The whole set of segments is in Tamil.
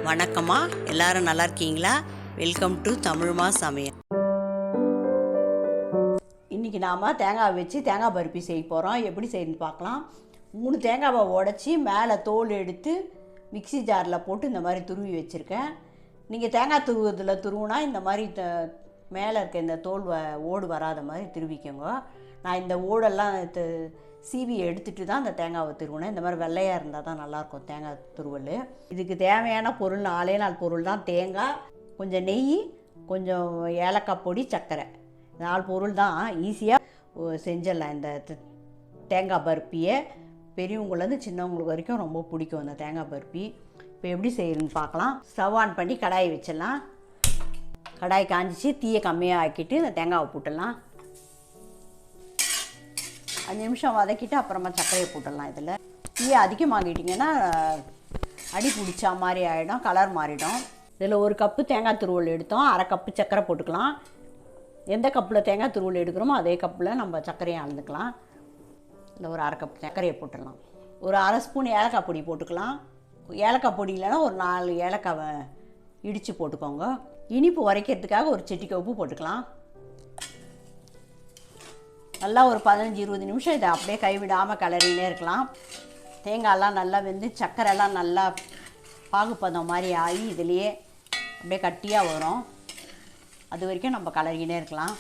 வணக்கம்மா, எல்லாரும் நல்லா இருக்கீங்களா? வெல்கம் டு தமிழ்மா சமையல். இன்றைக்கி நாம் தேங்காய் வச்சு தேங்காய் பருப்பி செய்ய போகிறோம். எப்படி செய்யணும்னு பார்க்கலாம். 3 தேங்காவை உடச்சி மேலே தோல் எடுத்து மிக்சி ஜாரில் போட்டு இந்த மாதிரி துருவி வச்சுருக்கேன். நீங்கள் தேங்காய் துருவதில் துருவுனா இந்த மாதிரி மேலே இருக்க இந்த தோல் ஓடு வராத மாதிரி துருவிக்கோங்க. நான் இந்த ஓடெல்லாம் சீவி எடுத்துகிட்டு தான் அந்த தேங்காவை துருவினேன். இந்த மாதிரி வெள்ளையாக இருந்தால் தான் நல்லாயிருக்கும் தேங்காய் துருவல். இதுக்கு தேவையான பொருள் 4 பொருள் தான். தேங்காய், கொஞ்சம் நெய், கொஞ்சம் ஏலக்காய் பொடி, சர்க்கரை. 4 பொருள் தான். ஈஸியாக செஞ்சிடலாம் இந்த தேங்காய் பருப்பியை. பெரியவங்கலேருந்து சின்னவங்களுக்கு வரைக்கும் ரொம்ப பிடிக்கும் இந்த தேங்காய் பருப்பி. இப்போ எப்படி செய்யணும்னு பார்க்கலாம். ஸ்டவ் ஆன் பண்ணி கடாயை வச்சிடலாம். கடாய் காஞ்சிச்சு, தீயை கம்மியாக ஆக்கிட்டு இந்த தேங்காவை போட்டுடலாம். 5 நிமிஷம் வதக்கிட்டு அப்புறமா சர்க்கரையை போட்டுடலாம். இதில் தீயை அதிகமாகிட்டிங்கன்னா அடி பிடிச்சா மாதிரி ஆகிடும், கலர் மாறிடும். இதில் 1 கப்பு தேங்காய் துருவல் எடுத்தோம். 1/2 கப்பு சர்க்கரை போட்டுக்கலாம். எந்த கப்பில் தேங்காய் துருவல் எடுக்கிறோமோ அதே கப்பில் நம்ம சர்க்கரையை அளந்துக்கலாம். இல்லை ஒரு 1/2 கப் சர்க்கரையை போட்டுடலாம். ஒரு 1/2 ஸ்பூன் ஏலக்காய் பொடி போட்டுக்கலாம். ஏலக்காய் பொடி இல்லைன்னா ஒரு 4 ஏலக்காவை இடித்து போட்டுக்கோங்க. இனிப்பு உரைக்கிறதுக்காக ஒரு சிட்டிகை உப்பு போட்டுக்கலாம். நல்லா ஒரு 15-20 நிமிஷம் இதை அப்படியே கைவிடாமல் கிளறினே இருக்கலாம். தேங்காயெல்லாம் நல்லா வெந்து சர்க்கரைலாம் நல்லா பாகுப்பதம் மாதிரி ஆகி இதுலேயே அப்படியே கட்டியாக வரும். அது வரைக்கும் நம்ம கிளறினே இருக்கலாம்.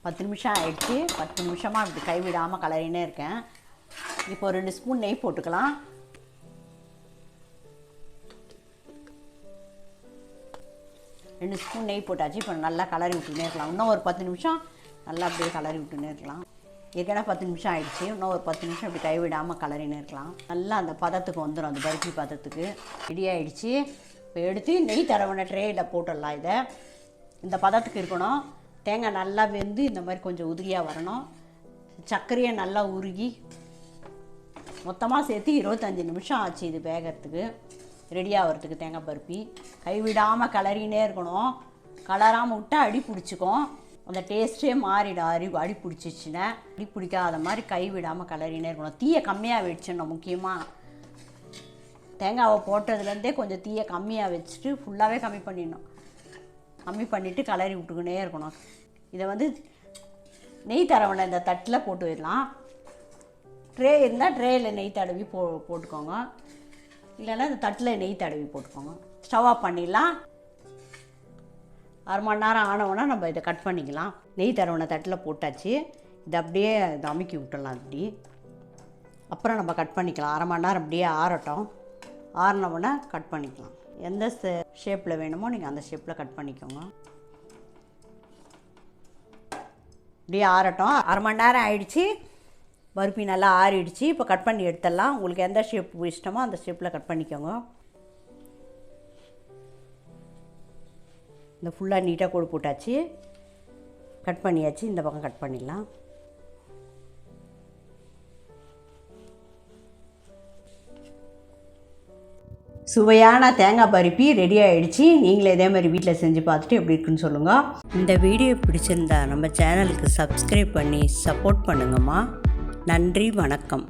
10 நிமிஷம் ஆகிடுச்சு. 10 நிமிஷமாக அப்படி கைவிடாமல் கிளறினே இருக்கேன். இப்போ 2 ஸ்பூன் நெய் போட்டுக்கலாம். ரெண்டு ஸ்பூன் நெய் போட்டாச்சு. இப்போ நல்லா கிளறி விட்டுனே இருக்கலாம். இன்னும் ஒரு 10 நிமிஷம் நல்லா அப்படியே கிளறி விட்டுனே இருக்கலாம். ஏற்கனவே 10 நிமிஷம் ஆகிடுச்சு. இன்னும் ஒரு 10 நிமிஷம் இப்படி கைவிடாமல் கிளறினே இருக்கலாம். நல்லா அந்த பதத்துக்கு வந்துடும், அந்த பருப்பி பதத்துக்கு ரெடி ஆகிடுச்சு. இப்போ எடுத்து நெய் தடவின ட்ரேயில் போட்டுடலாம். இதை இந்த பதத்துக்கு இருக்கணும். தேங்காய் நல்லா வெந்து இந்த மாதிரி கொஞ்சம் உதிரியாக வரணும். சர்க்கரையை நல்லா உருகி மொத்தமாக சேர்த்து 25 நிமிஷம் ஆச்சு இது வேகிறதுக்கு, ரெடி ஆகிறதுக்கு தேங்காய் பருப்பி. கைவிடாமல் கிளறினே இருக்கணும். கலராமல் விட்டால் அடி பிடிச்சிக்கும். அந்த டேஸ்ட்டே மாறிடும். அடி பிடிச்சிச்சின்னா அடி பிடிக்காத மாதிரி கைவிடாமல் கிளறினே இருக்கணும். தீயை கம்மியாக வச்சிடணும். முக்கியமாக தேங்காவை போட்டதுலேருந்தே கொஞ்சம் தீயை கம்மியாக வச்சுட்டு ஃபுல்லாகவே கம்மி பண்ணிடணும். கம்மி பண்ணிவிட்டு கிளறி விட்டுக்கினே இருக்கணும். இதை நெய் தடவின இந்த தட்டில் போட்டு விடலாம். ட்ரே இருந்தால் ட்ரேயில் நெய் தடவி போட்டுக்கோங்க. இல்லைன்னா இந்த தட்டில் நெய் தடவி போட்டுக்கோங்க. ஸ்டவ் ஆஃப் பண்ணிடலாம். 1/2 மணி நேரம் ஆனவுன்னா நம்ம இதை கட் பண்ணிக்கலாம். நெய் தடவின தட்டில் போட்டாச்சு. இதை அப்படியே அமுக்கி விட்டுடலாம். இப்படி அப்புறம் நம்ம கட் பண்ணிக்கலாம். 1/2 மணி நேரம் அப்படியே ஆறட்டும். ஆறினவுன்னா கட் பண்ணிக்கலாம். எந்த ஷேப்பில் வேணுமோ நீங்கள் அந்த ஷேப்பில் கட் பண்ணிக்கோங்க. அப்படியே ஆறட்டும். 1/2 மணி நேரம் ஆயிடுச்சு. பருப்பி நல்லா ஆறிடுச்சு. இப்போ கட் பண்ணி எடுத்துடலாம். உங்களுக்கு எந்த ஷேப் இஷ்டமோ அந்த ஷேப்பில் கட் பண்ணிக்கோங்க. இந்த ஃபுல்லாக நீட்டாக கோடு போட்டாச்சு. கட் பண்ணியாச்சு. இந்த பக்கம் கட் பண்ணிடலாம். சுவையான தேங்காய் பருப்பி ரெடி ஆகிடுச்சு. நீங்களே இதே மாதிரி வீட்டில் செஞ்சு பார்த்துட்டு எப்படி இருக்குன்னு சொல்லுங்கள். இந்த வீடியோ பிடிச்சிருந்தா நம்ம சேனலுக்கு சப்ஸ்கிரைப் பண்ணி சப்போர்ட் பண்ணுங்கம்மா. நன்றி, வணக்கம்.